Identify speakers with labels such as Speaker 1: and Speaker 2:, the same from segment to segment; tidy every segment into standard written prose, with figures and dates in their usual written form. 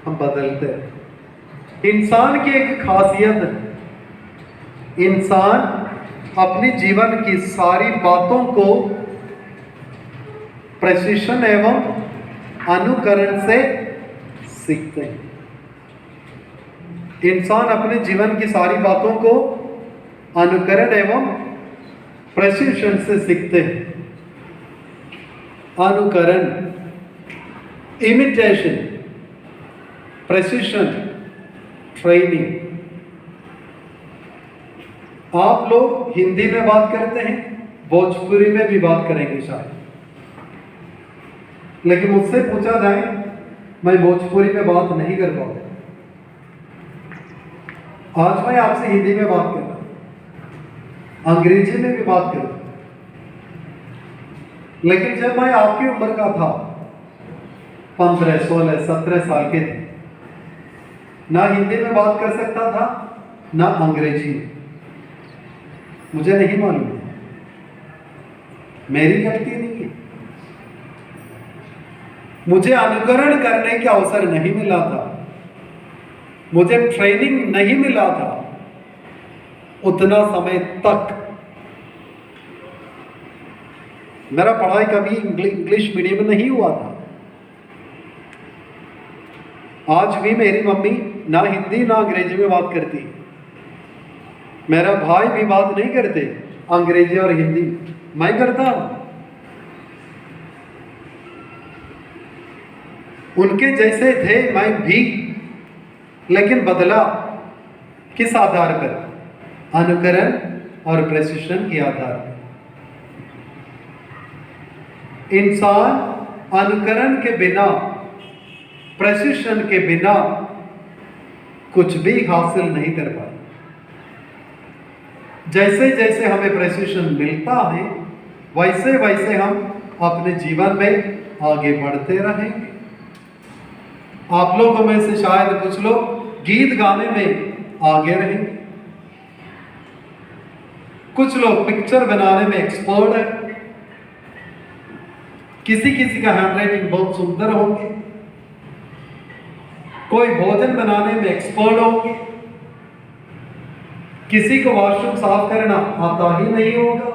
Speaker 1: हम बदलते हैं। इंसान की एक खासियत है, इंसान अपने जीवन की सारी बातों को प्रेसिशन एवं अनुकरण से सीखते हैं। इंसान अपने जीवन की सारी बातों को अनुकरण एवं प्रेसिशन से सीखते हैं। अनुकरण, इमिटेशन, प्रेसिशन, ट्रेनिंग। आप लोग हिंदी में बात करते हैं, भोजपुरी में भी बात करेंगे शायद, लेकिन मुझसे पूछा जाए मैं भोजपुरी में बात नहीं कर पाऊंगा। आज मैं आपसे हिंदी में बात कर रहा हूं, अंग्रेजी में भी बात कर रहा हूं, लेकिन जब मैं आपकी उम्र का था, 15, 16, 17 साल के थे, ना हिंदी में बात कर सकता था ना अंग्रेजी में। मुझे नहीं मालूम, मेरी गलती नहीं है। मुझे अनुकरण करने का अवसर नहीं मिला था, मुझे ट्रेनिंग नहीं मिला था उतना समय तक। मेरा पढ़ाई कभी इंग्लिश मीडियम में नहीं हुआ था। आज भी मेरी मम्मी ना हिंदी ना अंग्रेजी में बात करती, मेरा भाई भी बात नहीं करते अंग्रेजी और हिंदी, मैं करता हूं। उनके जैसे थे मैं भी, लेकिन बदला किस आधार पर? अनुकरण और प्रेसिशन के आधार पर। इंसान अनुकरण के बिना, प्रेसिशन के बिना कुछ भी हासिल नहीं कर पाता। जैसे जैसे हमें प्रेसिशन मिलता है, वैसे वैसे हम अपने जीवन में आगे बढ़ते रहेंगे। आप लोगों में से शायद कुछ लोग गीत गाने में आगे रहेंगे, कुछ लोग पिक्चर बनाने में एक्सपर्ट है, किसी किसी का हैंडराइटिंग बहुत सुंदर होंगे, कोई भोजन बनाने में एक्सपर्ट होंगे, किसी को वॉशरूम साफ करना आता ही नहीं होगा,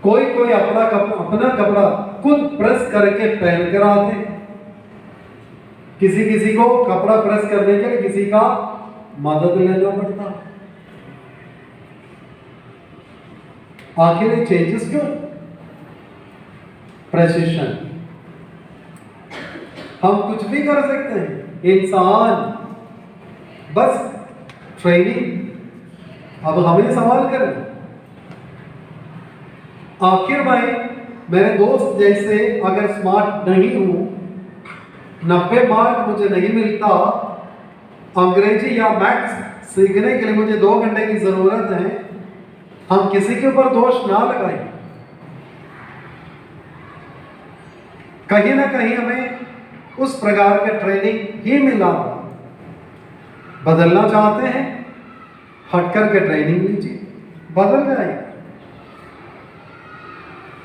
Speaker 1: कोई कोई अपना कपड़ा खुद प्रेस करके पहन कर आते, किसी किसी को कपड़ा प्रेस करने के लिए किसी का मदद लेना पड़ता। आखिर ये चेंजेस क्यों? प्रेसिशन। हम कुछ भी कर सकते हैं, इंसान बस ट्रेनिंग। अब हमें सवाल करें, आखिर भाई मेरे दोस्त जैसे अगर स्मार्ट नहीं हूं, 90 मार्क मुझे नहीं मिलता, अंग्रेजी या मैथ्स सीखने के लिए मुझे 2 घंटे की जरूरत है, हम किसी के ऊपर दोष ना लगाएं। कहीं ना कहीं हमें उस प्रकार का ट्रेनिंग ही मिला। बदलना चाहते हैं, हटकर के ट्रेनिंग लीजिए, बदल जाएगा।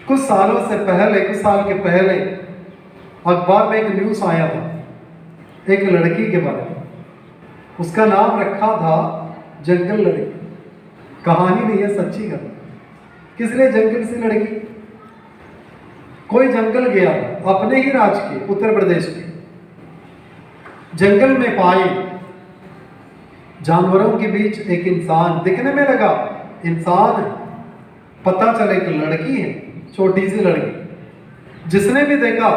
Speaker 1: कुछ साल के पहले अखबार में एक न्यूज़ आया था, एक लड़की के बारे में। उसका नाम रखा था जंगल लड़की। कहानी नहीं है, सच्ची कहानी। किस लिए जंगल से लड़की? कोई जंगल गया अपने ही राज्य के, उत्तर प्रदेश के जंगल में पाए जानवरों के बीच एक इंसान दिखने में लगा। इंसान पता चले कि लड़की है, छोटी सी लड़की। जिसने भी देखा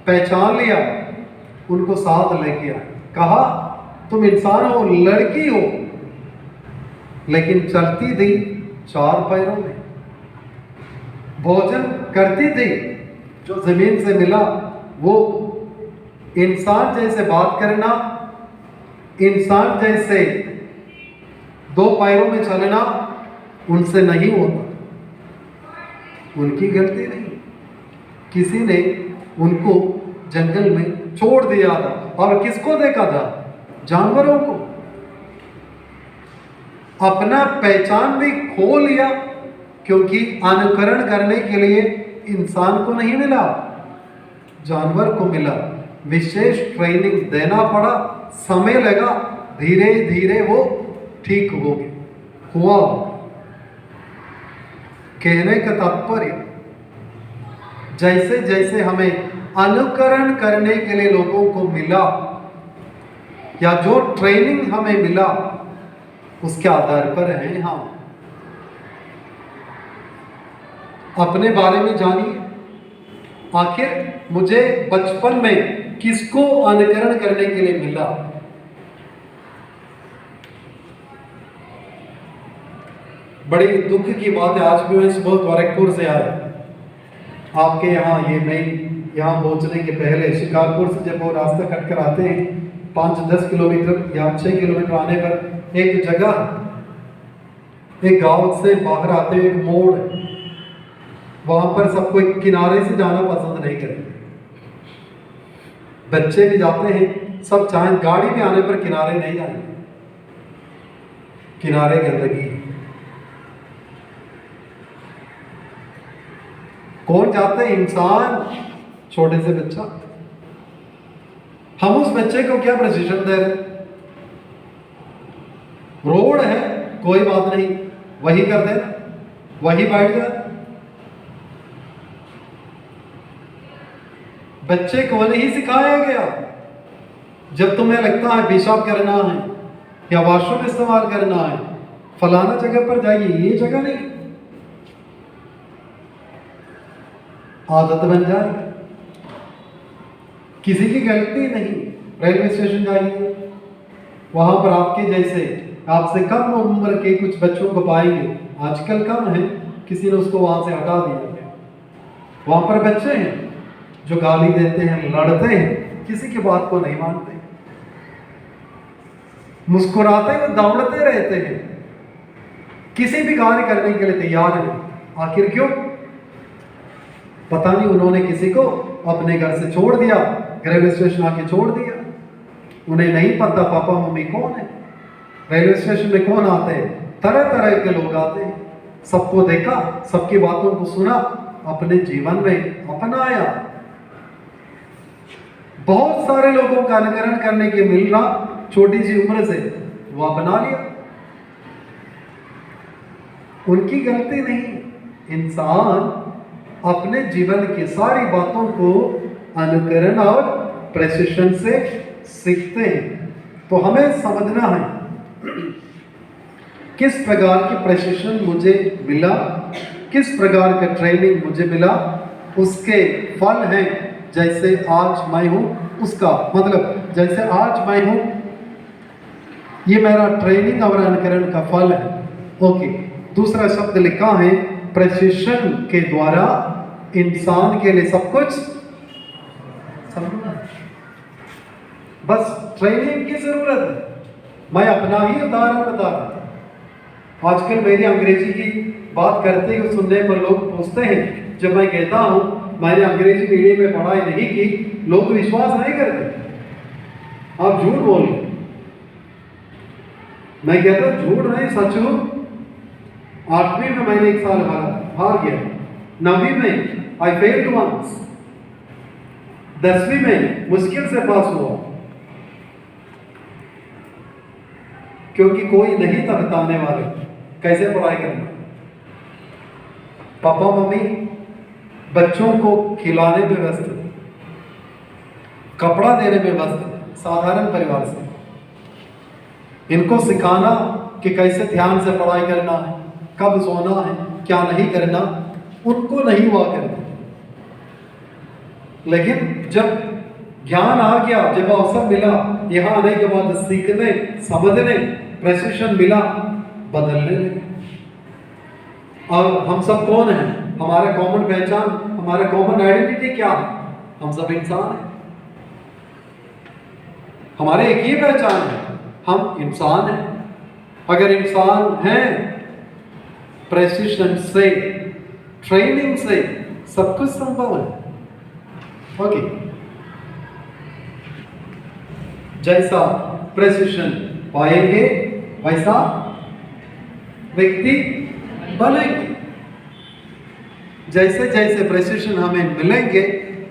Speaker 1: पहचान लिया, उनको साथ लेके आया, कहा तुम इंसान हो, लड़की हो, लेकिन चलती थी 4 पैरों में, भोजन करती थी जो जमीन से मिला वो। इंसान जैसे बात करना, इंसान जैसे 2 पैरों में चलना उनसे नहीं होता। उनकी गलती नहीं, किसी ने उनको जंगल में छोड़ दिया था। और किसको देखा था? जानवरों को। अपना पहचान भी खो लिया, क्योंकि अनुकरण करने के लिए इंसान को नहीं मिला, जानवर को मिला। विशेष ट्रेनिंग देना पड़ा, समय लगा, धीरे धीरे वो ठीक हो गया, हुआ। कहने का तात्पर्य, जैसे जैसे हमें अनुकरण करने के लिए लोगों को मिला या जो ट्रेनिंग हमें मिला, उसके आधार पर हैं हम। अपने बारे में जानिए, आखिर मुझे बचपन में किसको अनुकरण करने के लिए मिला? बड़ी दुख की बात है, आज भी मैं सुबह गोरखपुर से आया, आपके यहाँ ये मेन यहाँ पहुंचने के पहले शिकारपुर से जब वो रास्ता कट कर आते हैं 5-10 किलोमीटर या 6 किलोमीटर आने पर एक जगह, एक गांव से बाहर आते हुए एक मोड़, वहां पर सबको एक किनारे से जाना पसंद नहीं करते, बच्चे भी जाते हैं, सब चाहे गाड़ी में आने पर किनारे नहीं आए, किनारे गंदगी। कौन जाते हैं? इंसान, छोटे से बच्चा। हम उस बच्चे को क्या प्रशिक्षण दे रहे? रोड है, कोई बात नहीं, वही कर देना, वही बैठ जाए। बच्चे को नहीं सिखाया गया, जब तुम्हें लगता है पेशाब करना है या वॉशरूम इस्तेमाल करना है, फलाना जगह पर जाइए, ये जगह नहीं। आदत बन जाए, किसी की गलती नहीं। रेलवे स्टेशन जाइए, वहां पर आपके जैसे आपसे कम उम्र के कुछ बच्चों को पाएंगे, आजकल कम है, किसी ने उसको वहां से हटा दिया। वहां पर बच्चे हैं जो गाली देते हैं, लड़ते हैं, किसी की बात को नहीं मानते, मुस्कुराते हुए दौड़ते रहते हैं, किसी भी कार्य करने के लिए तैयार है। आखिर क्यों? पता नहीं, उन्होंने किसी को अपने घर से छोड़ दिया, रेलवे स्टेशन आके छोड़ दिया, उन्हें नहीं पता पापा मम्मी कौन है। रेलवे स्टेशन में कौन आते हैं? तरह तरह के लोग आते हैं, सबको देखा, सबकी बातों को सुना, अपने जीवन में अपनाया। बहुत सारे लोगों का अनुकरण करने के मिल रहा, छोटी सी उम्र से वो अपना लिया, उनकी गलती नहीं। इंसान अपने जीवन की सारी बातों को अनुकरण और प्रशिक्षण से सीखते हैं। तो हमें समझना है किस प्रकार की प्रशिक्षण मुझे मिला, किस प्रकार का ट्रेनिंग मुझे मिला, उसके फल हैं। जैसे आज मैं हूं, उसका मतलब जैसे आज मैं हूं, ये मेरा ट्रेनिंग और अनुकरण का फल है। ओके, दूसरा शब्द लिखा है, प्रशिक्षण के द्वारा इंसान के लिए सब कुछ संभव है। बस ट्रेनिंग की जरूरत है। मैं अपना ही उदाहरण बता रहा हूं। आजकल मेरी अंग्रेजी की बात करते हुए सुनने पर लोग पूछते हैं, जब मैं कहता हूं मैंने अंग्रेजी मीडियम में पढ़ाई नहीं की, लोग विश्वास नहीं करते, आप झूठ बोल रहे। मैं कहता झूठ नहीं, सच हूं। 8वीं में मैंने 1 साल हार गया, 9वीं में आई फेल्ड वंस, 10वीं में मुश्किल से पास हुआ, क्योंकि कोई नहीं था बताने वाले कैसे पढ़ाई करना। पापा मम्मी बच्चों को खिलाने में व्यस्त थे, कपड़ा देने में व्यस्त थे, साधारण परिवार से। इनको सिखाना कि कैसे ध्यान से पढ़ाई करना है, कब सोना है, क्या नहीं करना, उनको नहीं हुआ करना। लेकिन जब ज्ञान आ गया, जब अवसर मिला, यहाँ आने के बाद सीखने, समझने, प्रशिक्षण मिला, बदलने लगे। और हम सब कौन हैं? हमारा कॉमन पहचान, हमारा कॉमन आइडेंटिटी क्या है? हम सब इंसान हैं। हमारे एक ही पहचान है, हम इंसान हैं। अगर इंसान हैं, प्रशिक्षण से, ट्रेनिंग से सब कुछ संभव है। ओके, जैसा प्रशिक्षण पाएंगे वैसा व्यक्ति बनेंगे। जैसे जैसे प्रशिक्षण हमें मिलेंगे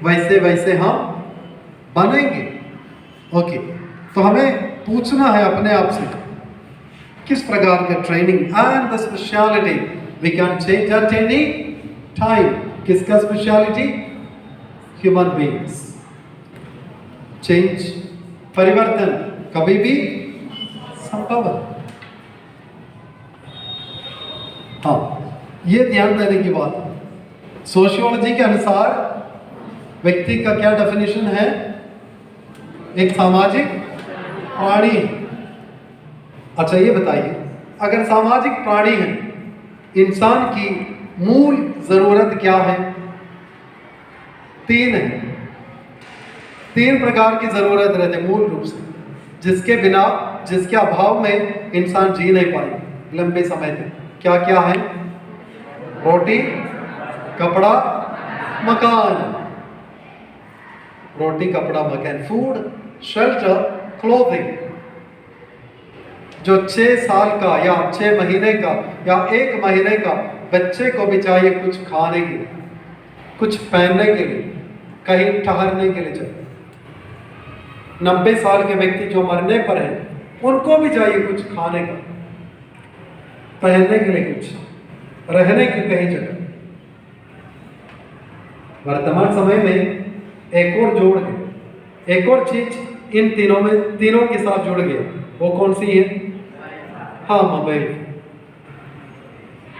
Speaker 1: वैसे वैसे हम बनेंगे। ओके, तो हमें पूछना है अपने आप से किस प्रकार का training and the speciality we can change at any time. किसका स्पेशलिटी? Human beings. चेंज, परिवर्तन कभी भी संभव है। हाँ, ये ध्यान देने की बात है। सोशियोलॉजी के अनुसार व्यक्ति का क्या डेफिनेशन है? एक सामाजिक प्राणी। अच्छा, ये बताइए, अगर सामाजिक प्राणी है, इंसान की मूल जरूरत क्या है? 3 है। 3 प्रकार की जरूरत रहते मूल रूप से, जिसके बिना, जिसके अभाव में इंसान जी नहीं पाए लंबे समय तक। क्या क्या है? रोटी, कपड़ा, मकान। रोटी, कपड़ा, मकान, फूड, शेल्टर, क्लोथिंग। जो 6 साल का या 6 महीने का या 1 महीने का बच्चे को भी चाहिए कुछ खाने के लिए, कुछ पहनने के लिए, कहीं ठहरने के लिए चाहिए। 90 साल के व्यक्ति जो मरने पर हैं, उनको भी चाहिए कुछ खाने का, पहनने के लिए कुछ, रहने की कहीं जगह। वर्तमान समय में एक और जोड़ गए, एक और चीज इन तीनों के साथ जुड़ गया। वो कौन सी है? हाँ, मोबाइल।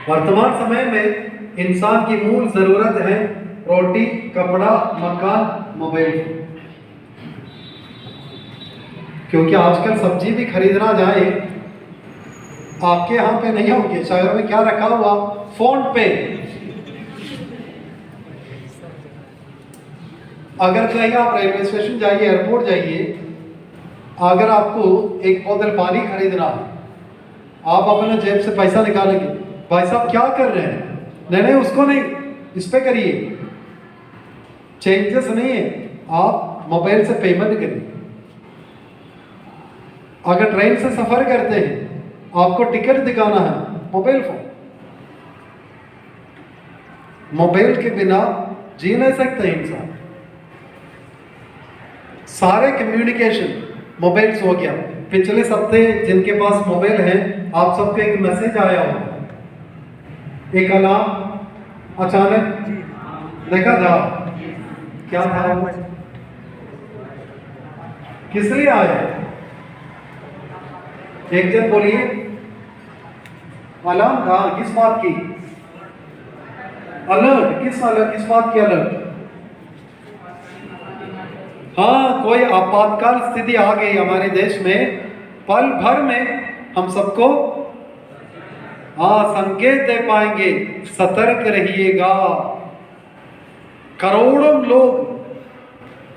Speaker 1: वर्तमान समय में इंसान की मूल जरूरत है रोटी, कपड़ा, मकान, मोबाइल। क्योंकि आजकल सब्जी भी खरीदना जाए, आपके यहाँ पे नहीं होगी, शहर में क्या रखा हुआ? फोन पे। अगर कहीं आप रेलवे स्टेशन जाइए, एयरपोर्ट जाइए, अगर आपको एक बोतल पानी खरीदना है, आप अपने जेब से पैसा निकालेंगे, भाई साहब क्या कर रहे हैं? नहीं, उसको नहीं, इस पे करिए। चेंजेस नहीं है, आप मोबाइल से पेमेंट करिए। अगर ट्रेन से सफर करते हैं, आपको टिकट दिखाना है, मोबाइल फोन। मोबाइल के बिना जी नहीं सकते इंसान। सारे कम्युनिकेशन मोबाइल से हो गया। पिछले सप्ते जिनके पास मोबाइल है, आप सबको एक मैसेज आया होगा, एक अलार्म अचानक देखा था, क्या था? किस लिए आया? एक जन बोलिए, अलार्म था किस बात की? अलर्ट, किस बात की अलर्ट? हाँ, कोई आपातकाल स्थिति आ गई हमारे देश में, पल भर में हम सबको संकेत दे पाएंगे, सतर्क रहिएगा। करोड़ों लोग,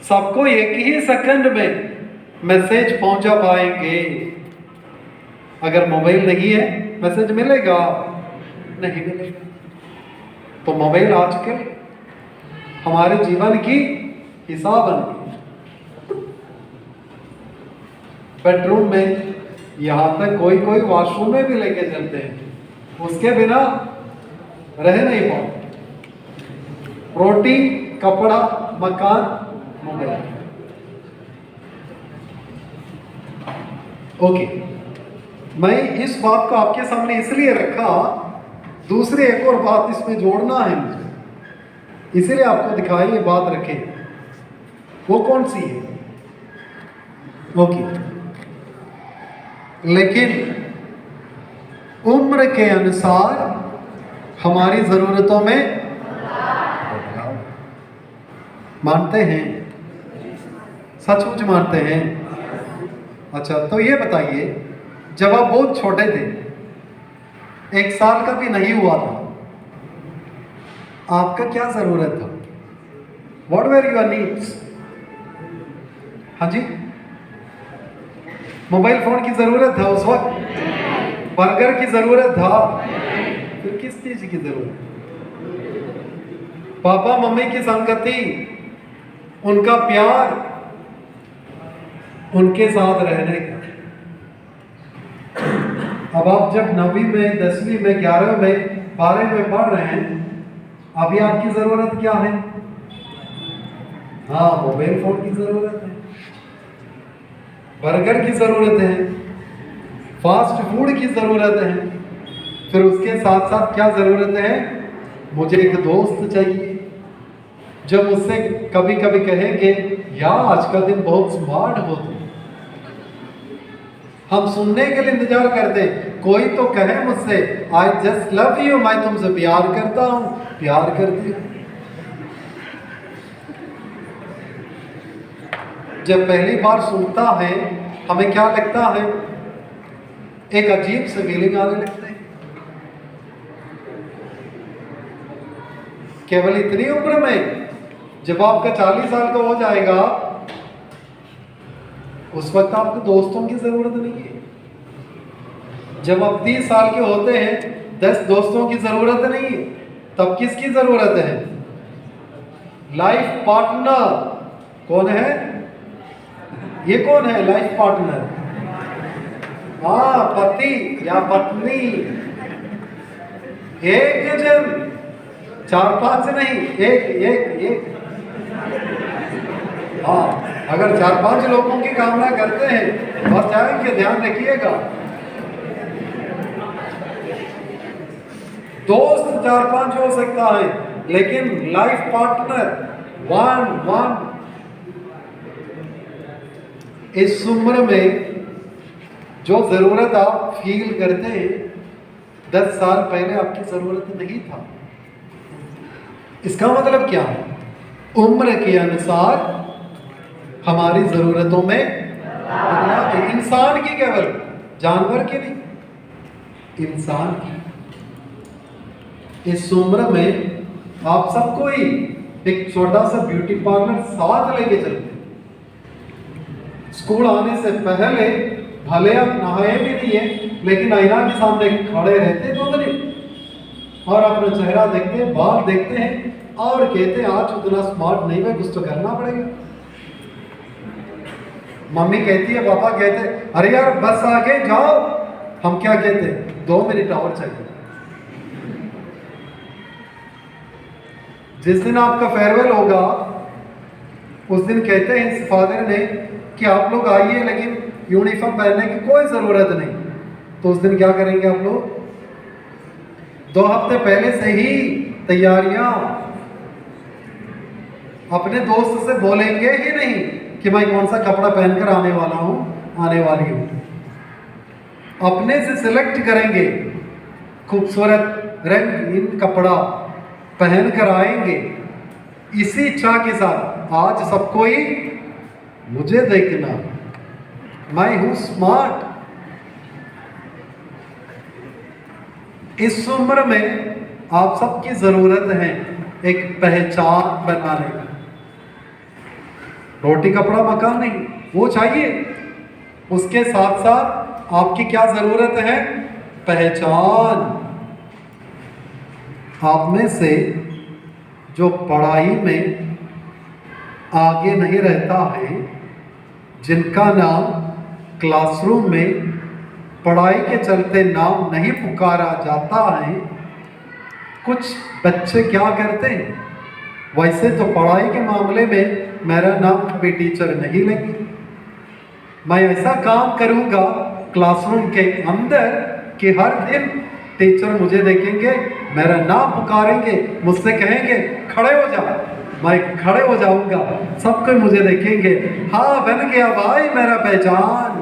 Speaker 1: सबको एक ही सेकंड में मैसेज पहुंचा पाएंगे। अगर मोबाइल नहीं है, मैसेज मिलेगा? नहीं मिलेगा। तो मोबाइल आजकल हमारे जीवन की हिस्सा बन गई। बेडरूम में, यहाँ तक कोई वॉशरूम में भी लेके चलते हैं, उसके बिना रह नहीं पाते। रोटी, कपड़ा, मकान, मोबाइल। ओके, मैं इस बात को आपके सामने इसलिए रखा, दूसरी एक और बात इसमें जोड़ना है मुझे, इसीलिए आपको दिखाई ये बात रखे। वो कौन सी है? ओके, लेकिन उम्र के अनुसार हमारी जरूरतों में मानते हैं, सचमुच मानते हैं। अच्छा, तो ये बताइए, जब आप बहुत छोटे थे, 1 साल का भी नहीं हुआ था, आपका क्या जरूरत था? What were your needs? हाँ जी, मोबाइल फोन की जरूरत था उस वक्त? बर्गर की जरूरत था? फिर किस चीज की जरूरत? पापा मम्मी की संगति, उनका प्यार, उनके साथ रहने का। अब आप जब 9वीं में, 10वीं में, 11वीं में, 12वीं में पढ़ रहे हैं, अभी आपकी जरूरत क्या है? हाँ, मोबाइल फोन की जरूरत है, बर्गर की जरूरत है, फास्ट फूड की जरूरत है, फिर उसके साथ साथ क्या जरूरत है, मुझे एक दोस्त चाहिए जो मुझसे कभी कभी कहेंगे यार आज का दिन बहुत स्मार्ट हो तुम। हम सुनने के लिए इंतजार करते हैं, कोई तो कहे मुझसे आई जस्ट लव यू, मैं तुमसे प्यार करता हूं, प्यार करती हूं। जब पहली बार सुनता है हमें क्या लगता है, एक अजीब से फीलिंग आने लगते हैं। केवल इतनी उम्र में, जब आपका 40 साल का हो जाएगा उस वक्त आपको दोस्तों की जरूरत नहीं है। जब आप 30 साल के होते हैं 10 दोस्तों की जरूरत नहीं है, तब किसकी जरूरत है? Life partner. कौन है ये? कौन है लाइफ पार्टनर? हाँ, पति या पत्नी। एक जन, 4-5 नहीं, एक एक एक। हाँ, अगर 4-5 लोगों की कामना करते हैं और जाएंगे, ध्यान रखिएगा, दोस्त 4-5 हो सकता है, लेकिन लाइफ पार्टनर वन। इस उम्र में जो जरूरत आप फील करते हैं 10 साल पहले आपकी जरूरत नहीं था। इसका मतलब क्या है? उम्र के अनुसार हमारी जरूरतों में बदलाव, इंसान की, केवल जानवर की नहीं, इंसान की। इस उम्र में आप सबको ही एक छोटा सा ब्यूटी पार्लर साथ लेके चलते। स्कूल आने से पहले भले आप नहाए भी नहीं है, लेकिन आईना के सामने खड़े रहते 2 मिनट और अपना चेहरा देखते, बाल देखते हैं और कहते आज उतना स्मार्ट नहीं है, कुछ तो करना पड़ेगा। मम्मी कहती है, पापा कहते अरे यार बस आगे जाओ, हम क्या कहते 2 मिनट और चाहिए। जिस दिन आपका फेयरवेल होगा उस दिन कहते हैं फादर ने कि आप लोग आइए, लेकिन यूनिफॉर्म पहनने की कोई जरूरत नहीं। तो उस दिन क्या करेंगे आप लोग? 2 हफ्ते पहले से ही तैयारियां। अपने दोस्त से बोलेंगे ही नहीं कि मैं कौन सा कपड़ा पहनकर आने वाला हूं, आने वाली हूं। अपने से सिलेक्ट करेंगे, खूबसूरत रंगीन कपड़ा पहन कर आएंगे, इसी इच्छा के साथ आज सबको ही मुझे देखना, मैं हूं स्मार्ट। इस उम्र में आप सबकी जरूरत है एक पहचान बनाने की। रोटी कपड़ा मकान नहीं, वो चाहिए, उसके साथ साथ आपकी क्या जरूरत है? पहचान। आप में से जो पढ़ाई में आगे नहीं रहता है, जिनका नाम क्लासरूम में पढ़ाई के चलते नाम नहीं पुकारा जाता है, कुछ बच्चे क्या करते हैं, वैसे तो पढ़ाई के मामले में मेरा नाम कभी टीचर नहीं लगी, मैं ऐसा काम करूंगा क्लासरूम के अंदर कि हर दिन टीचर मुझे देखेंगे, मेरा नाम पुकारेंगे, मुझसे कहेंगे खड़े हो जा, मैं खड़े हो जाऊंगा, सबको मुझे देखेंगे, हाँ बन गया भाई मेरा पहचान।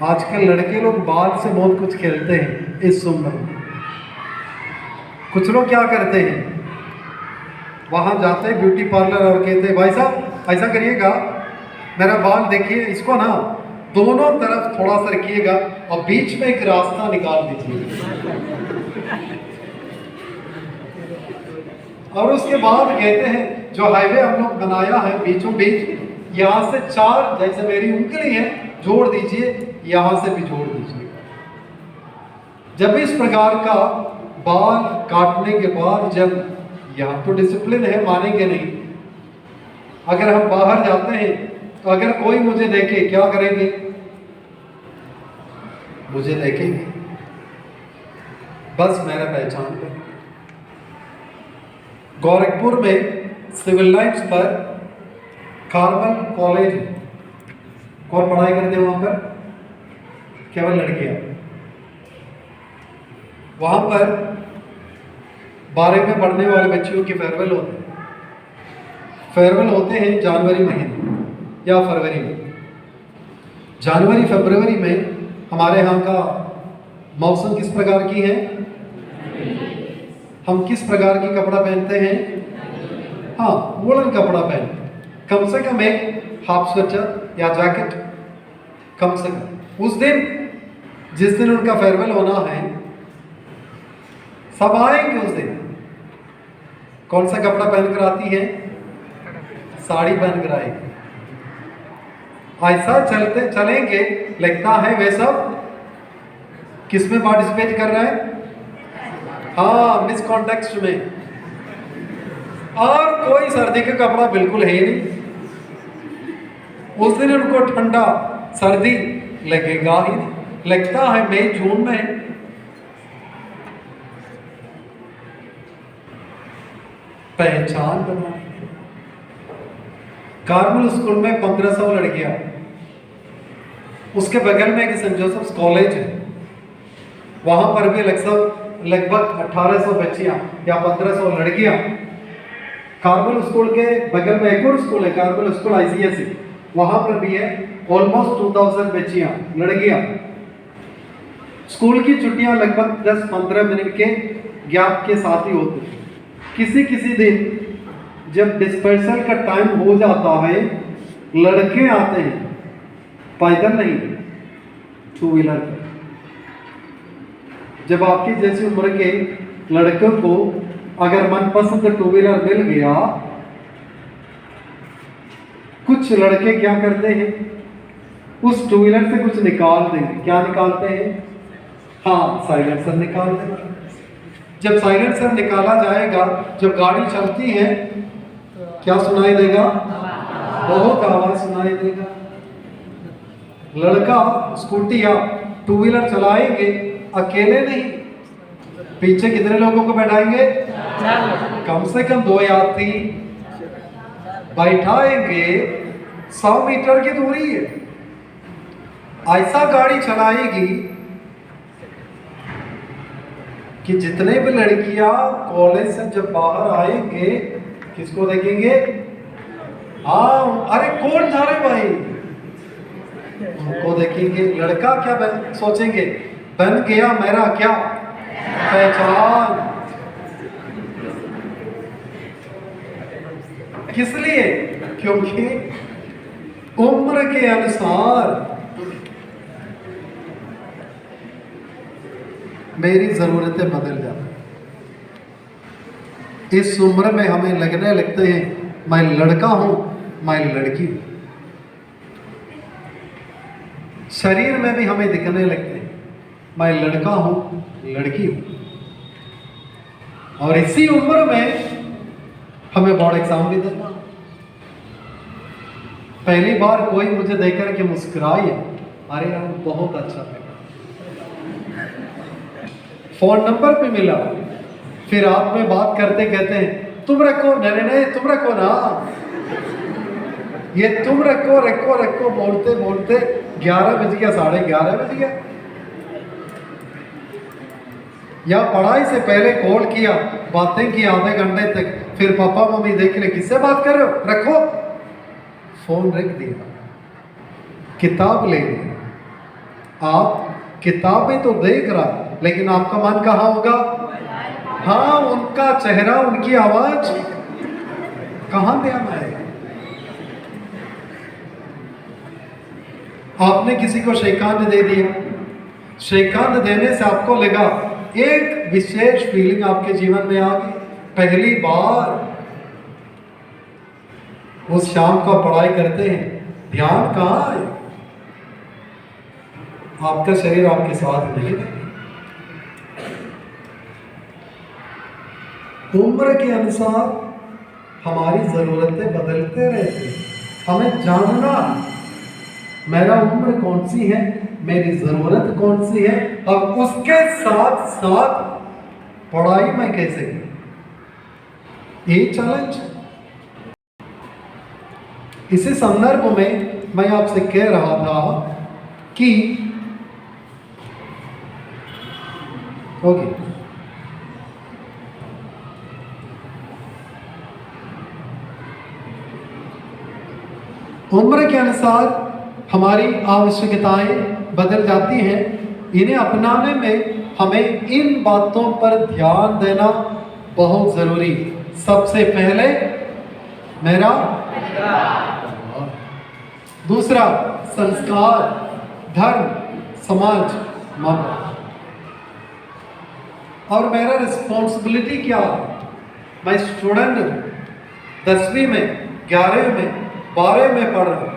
Speaker 1: आजकल लड़के लोग बाल से बहुत कुछ खेलते हैं इस उम्र में। कुछ लोग क्या करते हैं, वहां जाते हैं ब्यूटी पार्लर और कहते हैं भाई साहब ऐसा करिएगा, मेरा बाल देखिए, इसको ना दोनों तरफ थोड़ा सा रखिएगा और बीच में एक रास्ता निकाल दीजिए। और उसके बाद कहते हैं जो हाईवे हम लोग बनाया है बीचों बीच, यहाँ से 4 जैसे मेरी उंगली है जोड़ दीजिए, यहाँ से भी जोड़ दीजिए। जब इस प्रकार का बाल काटने के बाद, जब यहाँ तो डिसिप्लिन है, मानेंगे नहीं, अगर हम बाहर जाते हैं तो अगर कोई मुझे देखे क्या करेंगे? मुझे देखेंगे, बस मेरा पहचान करेंगे। गोरखपुर में सिविल लाइन्स पर कार्मल कॉलेज, कौन पढ़ाई करते हैं वहाँ पर? केवल लड़कियाँ। वहाँ पर 12वीं में पढ़ने वाले बच्चियों की फेयरवेल होते हैं। फेयरवेल होते हैं जनवरी महीने या फरवरी में। जनवरी फरवरी में हमारे यहाँ का मौसम किस प्रकार की है? हम किस प्रकार की कपड़ा पहनते हैं? हाँ, वुलन कपड़ा पहनते हैं। कम से कम एक हाफ स्वेटर या जैकेट, कम से कम। उस दिन, जिस दिन उनका फेयरवेल होना है, सब आएंगे उस दिन। कौन सा कपड़ा पहनकर आती है? साड़ी पहनकर आएगी। ऐसा चलते चलेंगे, लगता है वे सब किस में पार्टिसिपेट कर रहे हैं? हाँ, मिस कॉन्टेक्स्ट में। और कोई सर्दी का कपड़ा बिल्कुल है ही नहीं। उस दिन उनको ठंडा सर्दी लगेगा ही नहीं। लगता है मई जून में पहचान बना। कार्मल स्कूल में 1500 लड़कियां, उसके बगल में एक सेंट जोसेफ्स कॉलेज है, वहां पर भी लगभग 1800 बच्चियां या 1500 लड़कियां। कार्मल स्कूल के बगल में एक और स्कूल है, कार्मल स्कूल ICSE, वहां पर भी है ऑलमोस्ट 2000 बच्चियां, लड़कियां। स्कूल की छुट्टियां लगभग 10-15 मिनट के गैप के साथ ही होती है। किसी किसी दिन जब डिस्पर्सल का टाइम हो जाता है, लड़के आते हैं, पैदल नहीं, 2 व्हीलर पर। जब आपकी जैसी उम्र के लड़कों को अगर मनपसंद 2 व्हीलर मिल गया, कुछ लड़के क्या करते हैं, उस 2 व्हीलर से कुछ निकाल देंगे। क्या निकालते हैं? हाँ, साइलेंसर निकाल देंगे। जब साइलेंसर निकाला जाएगा, जब गाड़ी चलती है, क्या सुनाई देगा? बहुत आवाज सुनाई देगा। लड़का स्कूटी या 2 व्हीलर चलाएंगे, अकेले नहीं, पीछे कितने लोगों को बैठाएंगे? कम से कम 2 यात्री बैठाएंगे। 100 मीटर की दूरी है। ऐसा गाड़ी चलाएगी कि जितने भी लड़कियां कॉलेज से जब बाहर आएंगे, किसको देखेंगे? हाँ, अरे कौन जा रहे भाई, उनको देखेंगे। लड़का क्या सोचेंगे? बन गया मेरा क्या पहचान। किस लिए? क्योंकि उम्र के अनुसार मेरी जरूरतें बदल जाती। इस उम्र में हमें लगने लगते हैं मैं लड़का हूं, मैं लड़की हूं। शरीर में भी हमें दिखने लगते हैं मैं लड़का हूं, लड़की हूं। और इसी उम्र में हमें बोर्ड एग्जाम भी देना। पहली बार कोई मुझे देखकर के मुस्कुराई है, अरे यार बहुत अच्छा लगा। फोन नंबर पे मिला, फिर आप में बात करते कहते हैं तुम रखो, नहीं तुम रखो ना, ये तुम रखो रखो रखो बोलते बोलते 11 बज गया, 11:30 बज गया। या पढ़ाई से पहले कॉल किया, बातें की आधे घंटे तक, फिर पापा मम्मी देख रहे किससे बात कर रहे हो, रखो, फोन रख दिया, किताब ले ली। आप किताबें तो देख रहा, लेकिन आपका मन कहाँ होगा? हाँ, उनका चेहरा, उनकी आवाज कहाँ ध्यान आएगा? आपने किसी को शेखांत दे दिया, शेखांत देने से आपको लगा एक विशेष फीलिंग आपके जीवन में आ गई। पहली बार उस शाम को पढ़ाई करते हैं, ध्यान कहाँ है? आपका शरीर आपके साथ नहीं है। उम्र के अनुसार हमारी जरूरतें बदलते रहते हैं। हमें जानना मेरा उम्र कौन सी है, मेरी जरूरत कौन सी है, और उसके साथ साथ पढ़ाई मैं कैसे करूं, ये चैलेंज है। इसी संदर्भ में मैं आपसे कह रहा था कि ओके, उम्र के अनुसार हमारी आवश्यकताएं बदल जाती हैं। इन्हें अपनाने में हमें इन बातों पर ध्यान देना बहुत जरूरी। सबसे पहले मेरा, दूसरा संस्कार, धर्म, समाज, माँ बाप। और मेरा रिस्पॉन्सिबिलिटी क्या है? मैं स्टूडेंट हूँ, 10वीं में, 11वीं में, 12वीं में पढ़ रहा हूँ।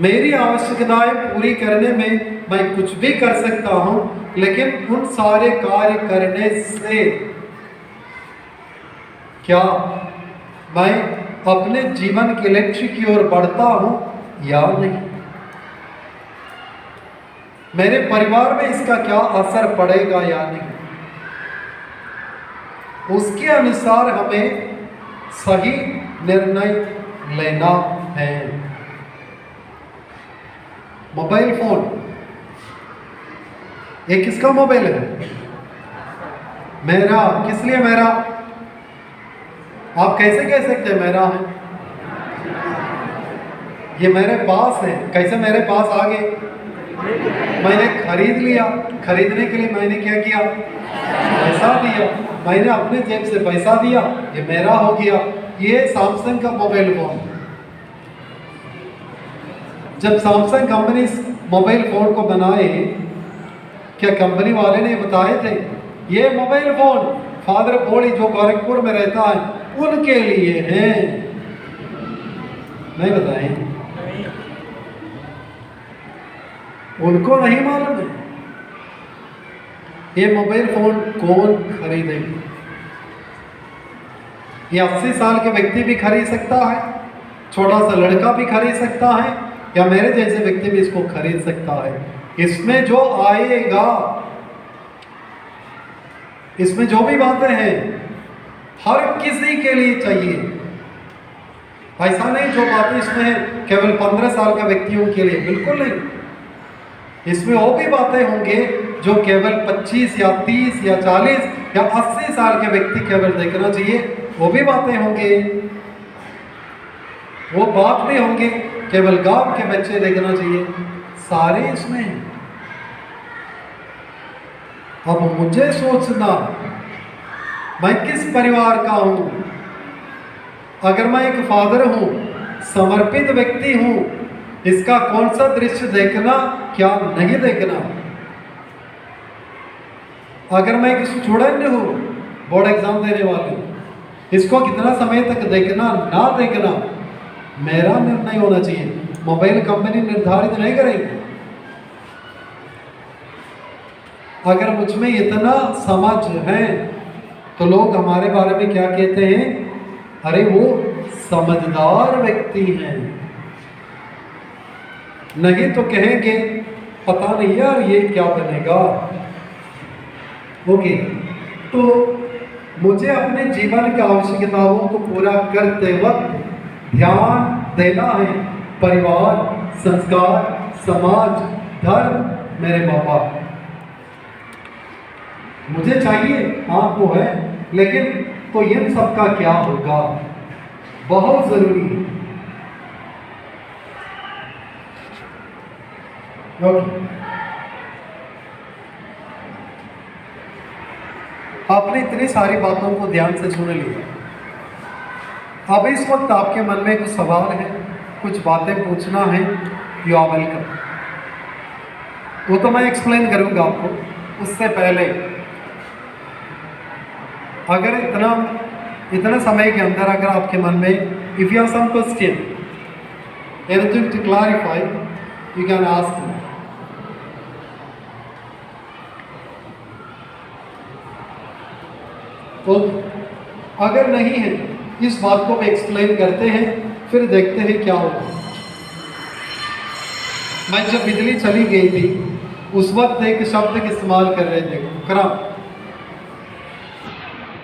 Speaker 1: मेरी आवश्यकताएं पूरी करने में मैं कुछ भी कर सकता हूं, लेकिन उन सारे कार्य करने से क्या मैं अपने जीवन के लक्ष्य की ओर बढ़ता हूं या नहीं? मेरे परिवार में इसका क्या असर पड़ेगा या नहीं? उसके अनुसार हमें सही निर्णय लेना है। मोबाइल फोन, ये किसका मोबाइल है? मेरा। किस लिए मेरा? आप कैसे कह सकते हैं मेरा है? ये मेरे पास है। कैसे मेरे पास आ गए? मैंने खरीद लिया। खरीदने के लिए मैंने क्या किया? पैसा दिया। मैंने अपने जेब से पैसा दिया, ये मेरा हो गया। ये सैमसंग का मोबाइल फोन। जब सैमसंग कंपनी इस मोबाइल फोन को बनाए, क्या कंपनी वाले ने बताए थे ये मोबाइल फोन फादर बोली जो गोरखपुर में रहता है उनके लिए है? नहीं बताए। उनको नहीं मालूम है ये मोबाइल फोन कौन खरीदेगा। ये 80 साल के व्यक्ति भी खरीद सकता है, छोटा सा लड़का भी खरीद सकता है, या मेरे जैसे व्यक्ति भी इसको खरीद सकता है। इसमें जो आएगा, इसमें जो भी बातें हैं, हर किसी के लिए चाहिए। ऐसा नहीं जो बातें इसमें है केवल 15 साल का व्यक्तियों के लिए, बिल्कुल नहीं। इसमें वो भी बातें होंगे जो केवल 25 या 30 या 40 या 80 साल के व्यक्ति केवल देखना चाहिए, वो भी बातें होंगे। वो बात भी होंगे केवल गांव के बच्चे देखना चाहिए, सारे इसमें हैं। अब मुझे सोचना मैं किस परिवार का हूं। अगर मैं एक फादर हूं, समर्पित व्यक्ति हूं, इसका कौन सा दृश्य देखना, क्या नहीं देखना। अगर मैं एक स्टूडेंट हूं, बोर्ड एग्जाम देने वाले, इसको कितना समय तक देखना ना देखना मेरा निर्णय होना चाहिए। मोबाइल कंपनी निर्धारित नहीं करेगी। अगर मुझ में इतना समझ है तो लोग हमारे बारे में क्या कहते हैं? अरे वो समझदार व्यक्ति हैं। नहीं तो कहेंगे पता नहीं यार ये क्या बनेगा। ओके, तो मुझे अपने जीवन की आवश्यकताओं को पूरा करते वक्त ध्यान देना है परिवार, संस्कार, समाज, धर्म, मेरे माँ बाप। मुझे चाहिए, हाँ वो है, लेकिन तो इन सब का क्या होगा, बहुत जरूरी है। आपने इतनी सारी बातों को ध्यान से सुन लिया। अब इस वक्त आपके मन में कुछ सवाल है, कुछ बातें पूछना है, यू आर वेलकम। वो तो मैं एक्सप्लेन करूंगा आपको। उससे पहले अगर इतना समय के अंदर अगर आपके मन में if you have some question, anything to clarify, you can ask me. तो अगर नहीं है, इस बात को एक्सप्लेन करते हैं, फिर देखते हैं क्या होगा। मैं जब बिजली चली गई थी उस वक्त एक शब्द का इस्तेमाल कर रहे थे, उपक्रम।